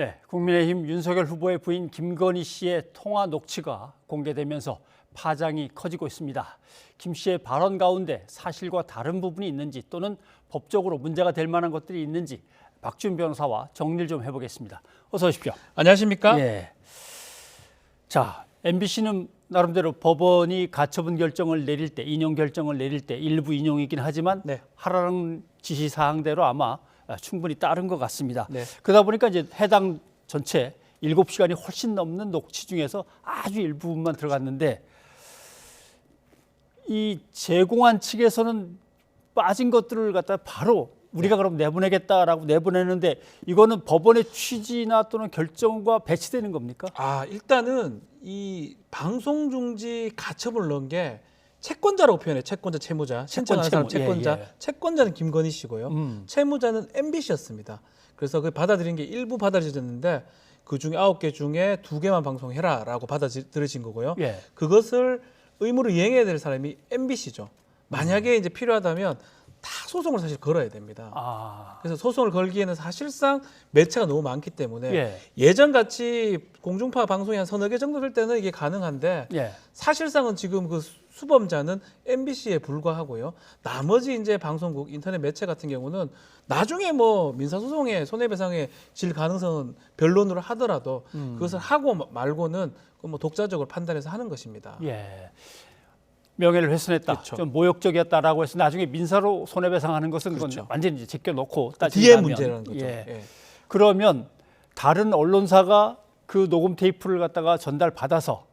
네, 국민의힘 윤석열 후보의 부인 김건희 씨의 통화 녹취가 공개되면서 파장이 커지고 있습니다. 김 씨의 발언 가운데 사실과 다른 부분이 있는지 또는 법적으로 문제가 될 만한 것들이 있는지 박지훈 변호사와 정리를 좀 해보겠습니다. 어서 오십시오. 안녕하십니까? 예. 자, MBC는 나름대로 법원이 가처분 결정을 내릴 때, 인용 결정을 내릴 때 일부 인용이긴 하지만 네. 하라는 지시 사항대로 아마 충분히 따른 것 같습니다. 네. 그러다 보니까 이제 해당 전체 7시간이 훨씬 넘는 녹취 중에서 아주 일부분만 들어갔는데 이 제공한 측에서는 빠진 것들을 갖다 바로 우리가 그럼 내보내겠다라고 내보내는데 이거는 법원의 취지나 또는 결정과 배치되는 겁니까? 일단은 이 방송 중지 가처분을 넣은 게 채권자라고 표현해. 채권자, 채무자. 신청하는 사람 채권자. 예. 채권자는 김건희 씨고요. 채무자는 MBC였습니다. 그래서 그 받아들인 게 일부 받아들여졌는데 그 중에 9개 중에 2개만 방송해라라고 받아들여진 거고요. 예. 그것을 의무로 이행해야 될 사람이 MBC죠. 만약에 이제 필요하다면 다 소송을 사실 걸어야 됩니다. 그래서 소송을 걸기에는 사실상 매체가 너무 많기 때문에 예전 같이 공중파 방송이 한 서너 개 정도 될 때는 이게 가능한데 사실상은 지금 그 수범자는 MBC에 불과하고요. 나머지 이제 방송국, 인터넷 매체 같은 경우는 나중에 뭐 민사소송에 손해배상에 질 가능성은 변론으로 하더라도 그것을 하고 말고는 뭐 독자적으로 판단해서 하는 것입니다. 예. 명예를 훼손했다, 그렇죠. 좀 모욕적이었다라고 해서 나중에 민사로 손해배상하는 것은 그건 그렇죠. 완전히 이제 제껴놓고 뒤에 따지면 문제라는 거죠. 예. 그러면 다른 언론사가 그 녹음 테이프를 갖다가 전달받아서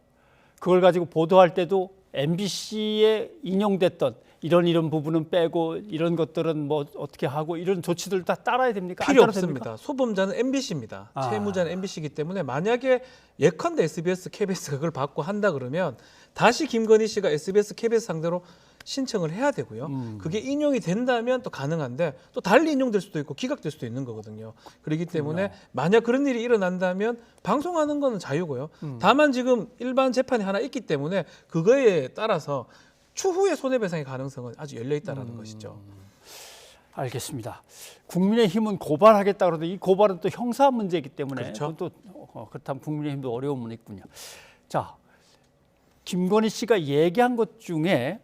그걸 가지고 보도할 때도 MBC에 인용됐던 이런 부분은 빼고 이런 것들은 뭐 어떻게 하고 이런 조치들 다 따라야 됩니까? 필요 없습니다. 소범자는 MBC입니다. 채무자는 MBC이기 때문에 만약에 예컨대 SBS, KBS가 그걸 받고 한다 그러면 다시 김건희 씨가 SBS, KBS 상대로 신청을 해야 되고요. 그게 인용이 된다면 또 가능한데 또 달리 인용될 수도 있고 기각될 수도 있는 거거든요. 그렇기 때문에 만약 그런 일이 일어난다면 방송하는 거는 자유고요. 다만 지금 일반 재판이 하나 있기 때문에 그거에 따라서 추후에 손해배상의 가능성은 아주 열려 있다는 것이죠. 알겠습니다. 국민의힘은 고발하겠다 그러는데 이 고발은 또 형사 문제이기 때문에 그렇죠. 또 그렇다면 국민의힘도 어려움은 있군요. 자, 김건희 씨가 얘기한 것 중에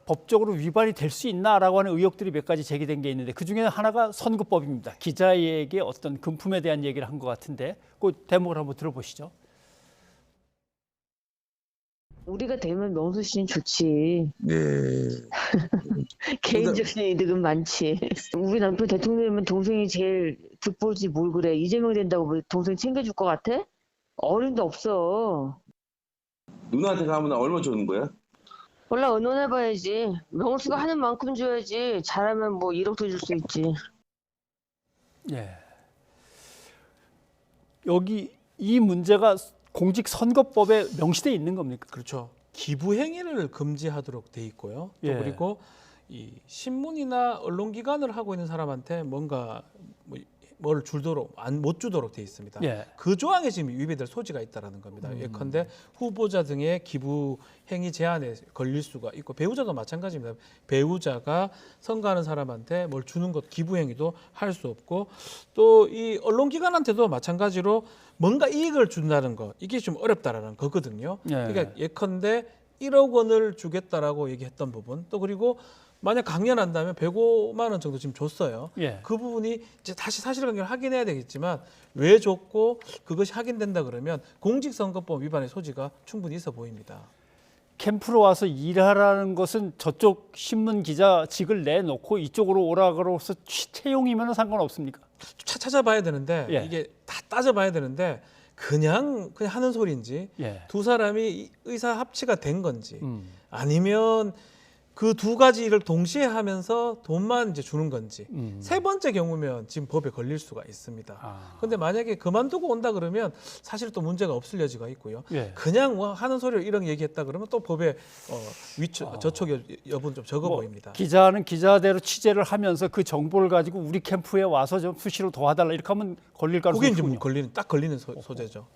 법적으로 위반이 될 수 있나라고 하는 의혹들이 몇 가지 제기된 게 있는데 그 중에 하나가 선거법입니다. 기자에게 어떤 금품에 대한 얘기를 한 것 같은데 그 대목을 한번 들어보시죠. 우리가 되면 명수 씨는 좋지. 네. 개인적인 이득은 많지. 우리 남편 대통령이면 동생이 제일 득볼지 뭘 그래. 이재명 된다고 뭐 동생 챙겨줄 것 같아? 어림도 없어. 누나한테 가면 얼마 주는 거야? 몰라, 의논해봐야지. 명수가 하는 만큼 줘야지. 잘하면 뭐 1억도 줄 수 있지. 예. 여기 이 문제가 공직선거법에 명시돼 있는 겁니까? 그렇죠. 기부 행위를 금지하도록 돼 있고요. 또 예. 그리고 이 신문이나 언론기관을 하고 있는 사람한테 뭔가 뭘 주도록 못 주도록 돼 있습니다. 예. 그 조항에 지금 위배될 소지가 있다라는 겁니다. 예컨대 후보자 등의 기부 행위 제한에 걸릴 수가 있고 배우자도 마찬가지입니다. 배우자가 선거하는 사람한테 뭘 주는 것 기부 행위도 할 수 없고 또 이 언론기관한테도 마찬가지로 뭔가 이익을 준다는 거 이게 좀 어렵다라는 거거든요. 그러니까 예컨대 1억 원을 주겠다라고 얘기했던 부분 또 그리고 만약 강연한다면 105만 원 정도 지금 줬어요. 그 부분이 이제 다시 사실관계를 확인해야 되겠지만 왜 줬고 그것이 확인된다 그러면 공직선거법 위반의 소지가 충분히 있어 보입니다. 캠프로 와서 일하라는 것은 저쪽 신문 기자직을 내놓고 이쪽으로 오라고 해서 채용이면 상관없습니까? 찾아봐야 되는데 이게 다 따져봐야 되는데 그냥 하는 소리인지 두 사람이 의사 합치가 된 건지 아니면 그 두 가지 일을 동시에 하면서 돈만 이제 주는 건지 세 번째 경우면 지금 법에 걸릴 수가 있습니다. 그런데 만약에 그만두고 온다 그러면 사실 또 문제가 없을 여지가 있고요. 그냥 뭐 하는 소리를 이런 얘기했다 그러면 또 법에 저촉 여부는 좀 적어 보입니다. 기자는 기자대로 취재를 하면서 그 정보를 가지고 우리 캠프에 와서 좀 수시로 도와달라 이렇게 하면 걸릴 가능성이 그게 있군요. 이제 딱 걸리는 소재죠.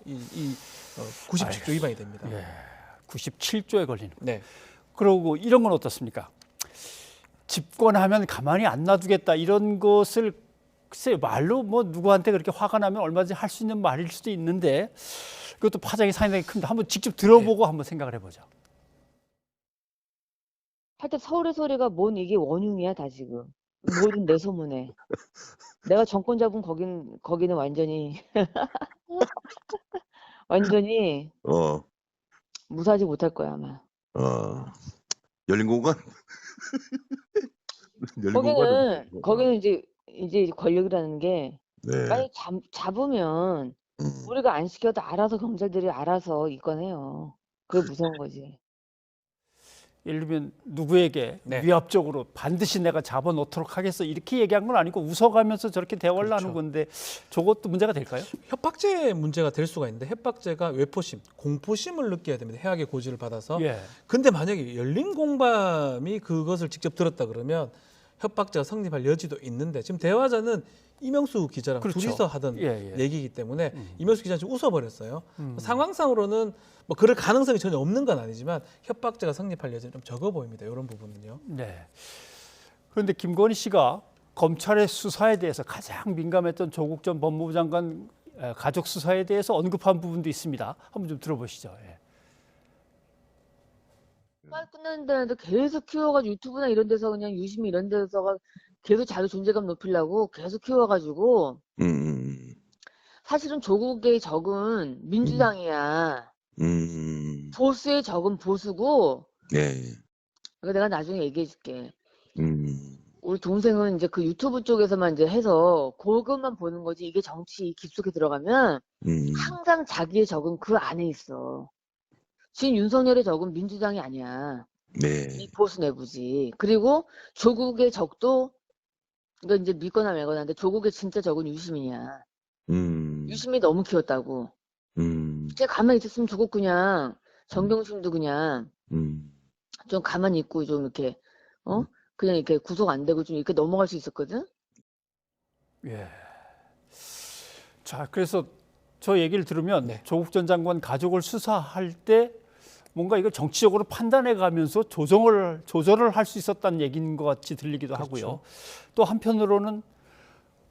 97조 위반이 됩니다. 97조에 걸리는. 네. 그리고 이런 건 어떻습니까? 집권하면 가만히 안 놔두겠다 이런 것을 글쎄요, 말로 뭐 누구한테 그렇게 화가 나면 얼마든지 할 수 있는 말일 수도 있는데 그것도 파장이 상당히 큽니다. 한번 직접 들어보고 한번 생각을 해보죠. 하여튼 서울의 소리가 뭔 이게 원흉이야 다 지금. 뭐든 내 소문에. 내가 정권 잡은 거기는 완전히 완전히 어, 무사하지 못할 거야 아마. 열린 공간? 열린 공간은 거기는 이제 권력이라는 게 네. 만약 잡으면 우리가 안 시켜도 알아서 경찰들이 알아서 입건해요. 그게 무서운 거지. 예를 들면 누구에게 네. 위압적으로 반드시 내가 잡아놓도록 하겠어 이렇게 얘기한 건 아니고 웃어가면서 저렇게 대화를 그렇죠. 하는 건데 저것도 문제가 될까요? 협박죄 문제가 될 수가 있는데 협박죄가 외포심, 공포심을 느껴야 됩니다. 해악의 고지를 받아서. 예. 근데 만약에 열린 공감이 그것을 직접 들었다 그러면 협박죄가 성립할 여지도 있는데 지금 대화자는 이명수 기자랑 그렇죠. 둘이서 하던 예. 얘기이기 때문에 이명수 기자는 지금 웃어버렸어요. 음. 상황상으로는 뭐 그럴 가능성이 전혀 없는 건 아니지만 협박죄가 성립할 여지는 좀 적어 보입니다. 이런 부분은요. 네. 그런데 김건희 씨가 검찰의 수사에 대해서 가장 민감했던 조국 전 법무부 장관 가족 수사에 대해서 언급한 부분도 있습니다. 한번 좀 들어보시죠. 예. 빨리 끝났는데 계속 키워가지고 유튜브나 이런 데서 그냥 유심히 이런 데서가 계속 자기 존재감 높이려고 계속 키워가지고 사실은 조국의 적은 민주당이야. 보수의 적은 보수고. 네. 이거 내가 나중에 얘기해줄게. 우리 동생은 이제 그 유튜브 쪽에서만 이제 해서 그것만 보는 거지. 이게 정치 깊숙이 들어가면 항상 자기의 적은 그 안에 있어. 지금 윤석열의 적은 민주당이 아니야. 네. 이 보수 내부지. 그리고 조국의 적도 이거 이제 믿거나 말거나 한데 조국의 진짜 적은 유시민이야. 유시민이 너무 키웠다고. 제가 가만히 있었으면 조국 그냥 정경심도 그냥 좀 가만히 있고 좀 이렇게 그냥 이렇게 구속 안 되고 좀 이렇게 넘어갈 수 있었거든. 예. 자, 그래서 저 얘기를 들으면 네. 조국 전 장관 가족을 수사할 때 뭔가 이걸 정치적으로 판단해 가면서 조절을 할 수 있었다는 얘기인 것 같이 들리기도 하고요. 또 한편으로는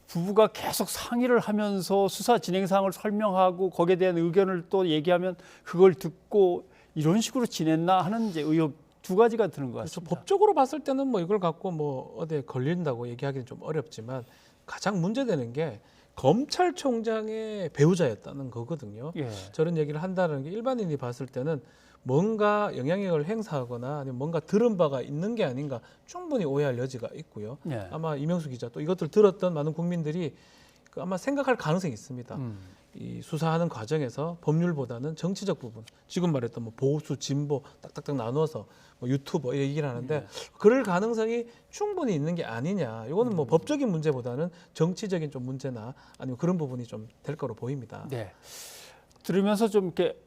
부부가 계속 상의를 하면서 수사 진행 사항을 설명하고 거기에 대한 의견을 또 얘기하면 그걸 듣고 이런 식으로 지냈나 하는 이제 의혹 두 가지가 드는 것 그래서 같습니다. 법적으로 봤을 때는 뭐 이걸 갖고 뭐 어디에 걸린다고 얘기하기는 좀 어렵지만 가장 문제되는 게 검찰총장의 배우자였다는 거거든요. 예. 저런 얘기를 한다는 게 일반인이 봤을 때는 뭔가 영향력을 행사하거나 아니면 뭔가 들은 바가 있는 게 아닌가 충분히 오해할 여지가 있고요. 예. 아마 이명수 기자 또 이것들 들었던 많은 국민들이 아마 생각할 가능성이 있습니다. 이 수사하는 과정에서 법률보다는 정치적 부분, 지금 말했던 뭐 보수, 진보 딱딱딱 나누어서 뭐 유튜버 이렇게 얘기를 하는데 그럴 가능성이 충분히 있는 게 아니냐. 이거는 뭐 법적인 문제보다는 정치적인 좀 문제나 아니면 그런 부분이 좀 될 거로 보입니다. 네. 들으면서 좀 이렇게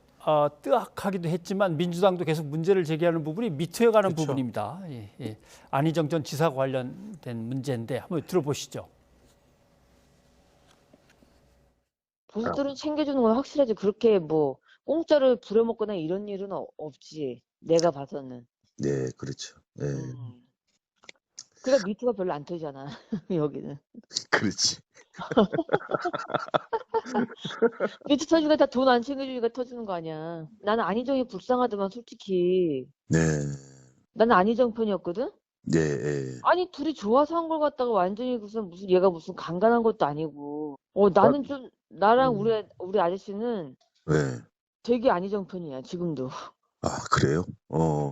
뜨악하기도 했지만 민주당도 계속 문제를 제기하는 부분이 미투에 관한 그렇죠. 부분입니다. 예. 안희정 전 지사 관련된 문제인데 한번 들어보시죠. 보수들은 챙겨주는 건 확실하지. 그렇게 뭐 공짜로 부려먹거나 이런 일은 없지. 내가 봐서는. 네, 그렇죠. 네. 그러니까 미투가 별로 안 터지잖아. 여기는. 그렇지. 미투 터지니까 다 돈 안 챙겨주니까 터지는 거 아니야. 나는 안희정이 불쌍하더만 솔직히. 네. 나는 안희정 편이었거든. 네. 예. 아니 둘이 좋아서 한 걸 갖다가 완전히 무슨 얘가 무슨 강간한 것도 아니고. 나는 좀 나랑 우리 아저씨는 네. 되게 안희정 편이야 지금도. 아, 그래요?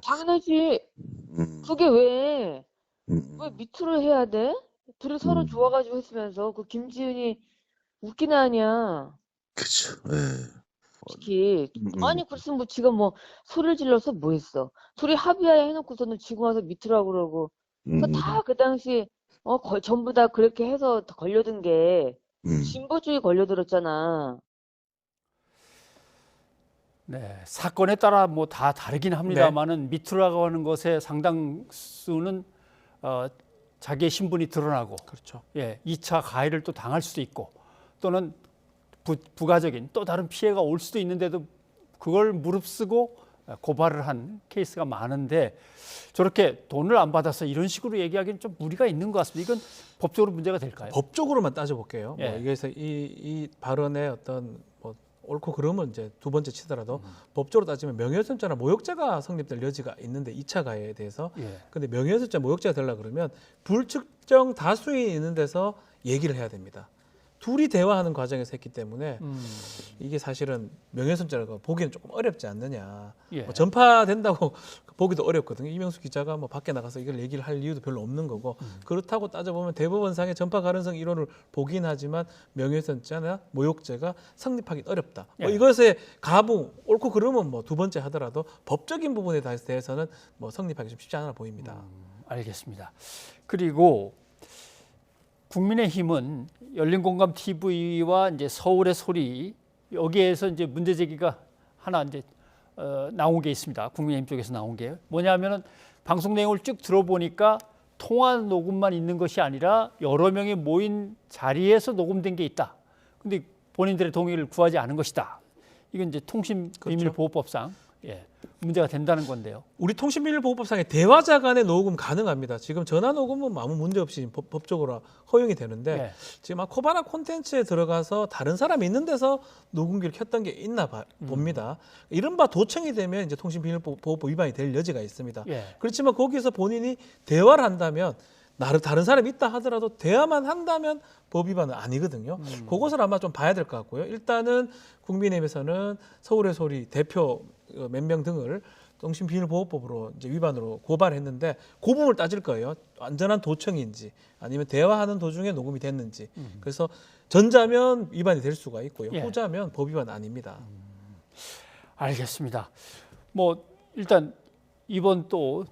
당연하지. 그게 왜 미투를 해야 돼? 둘이 서로 좋아가지고 했으면서 그 김지은이 웃기나 하냐. 그렇죠. 네. 특히 아니 그랬으면 뭐 지가 뭐 소리를 질러서 뭐 했어. 둘이 합의하에 해놓고서는 지금 와서 미투라고 그러고 다 그 당시 전부 다 그렇게 해서 걸려든 게 진보 쪽에 걸려들었잖아. 네, 사건에 따라 뭐 다 다르긴 합니다만은 미투라고 하는 것의 상당수는 자기의 신분이 드러나고, 그렇죠. 예, 2차 가해를 또 당할 수도 있고, 또는 부가적인 또 다른 피해가 올 수도 있는데도 그걸 무릅쓰고 고발을 한 케이스가 많은데 저렇게 돈을 안 받아서 이런 식으로 얘기하기는 좀 무리가 있는 것 같습니다. 이건 법적으로 문제가 될까요? 법적으로만 따져볼게요. 예. 뭐 여기서 이 발언의 어떤 뭐 옳고 그름은 이제 두 번째 치더라도 법적으로 따지면 명예훼손죄나 모욕죄가 성립될 여지가 있는데 2차 가해에 대해서. 예. 근데 명예훼손죄, 모욕죄가 되려고 그러면 불특정 다수인이 있는 데서 얘기를 해야 됩니다. 둘이 대화하는 과정에서 했기 때문에 이게 사실은 명예훼손죄라고 보기는 조금 어렵지 않느냐. 예. 뭐 전파된다고 보기도 어렵거든요. 이명수 기자가 뭐 밖에 나가서 이걸 얘기를 할 이유도 별로 없는 거고 그렇다고 따져보면 대법원상의 전파 가능성 이론을 보긴 하지만 명예훼손죄나 모욕죄가 성립하기 어렵다. 뭐 예. 이것의 가부 옳고 그름은 뭐 두 번째 하더라도 법적인 부분에 대해서는 뭐 성립하기 좀 쉽지 않아 보입니다. 알겠습니다. 그리고 국민의힘은 열린공감 TV와 이제 서울의 소리 여기에서 이제 문제 제기가 하나 이제 나온 게 있습니다. 국민의힘 쪽에서 나온 게 뭐냐면은 방송 내용을 쭉 들어보니까 통화 녹음만 있는 것이 아니라 여러 명이 모인 자리에서 녹음된 게 있다. 근데 본인들의 동의를 구하지 않은 것이다. 이건 이제 통신비밀보호법상 문제가 된다는 건데요. 우리 통신비밀보호법상의 대화자 간의 녹음 가능합니다. 지금 전화 녹음은 아무 문제 없이 법적으로 허용이 되는데 네. 지금 코바나 콘텐츠에 들어가서 다른 사람이 있는 데서 녹음기를 켰던 게 있나 봅니다. 이른바 도청이 되면 이제 통신비밀보호법 위반이 될 여지가 있습니다. 예. 그렇지만 거기서 본인이 대화를 한다면 다른 사람이 있다 하더라도 대화만 한다면 법 위반은 아니거든요. 그것을 아마 좀 봐야 될 것 같고요. 일단은 국민의힘에서는 서울의 소리 대표 몇 명 등을 통신비밀보호법으로 이제 위반으로 고발했는데 그 부분을 따질 거예요. 완전한 도청인지 아니면 대화하는 도중에 녹음이 됐는지. 그래서 전자면 위반이 될 수가 있고요. 예. 후자면 법 위반 아닙니다. 알겠습니다. 뭐 일단 이번 또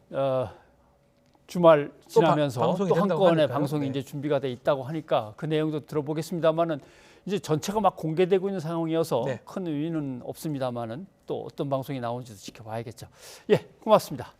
주말 지나면서 방송이 또 한 된다고 건의 하니까요. 방송이 네. 이제 준비가 돼 있다고 하니까 그 내용도 들어보겠습니다만은 이제 전체가 막 공개되고 있는 상황이어서 네. 큰 의미는 없습니다만은 또 어떤 방송이 나오는지도 지켜봐야겠죠. 예, 고맙습니다.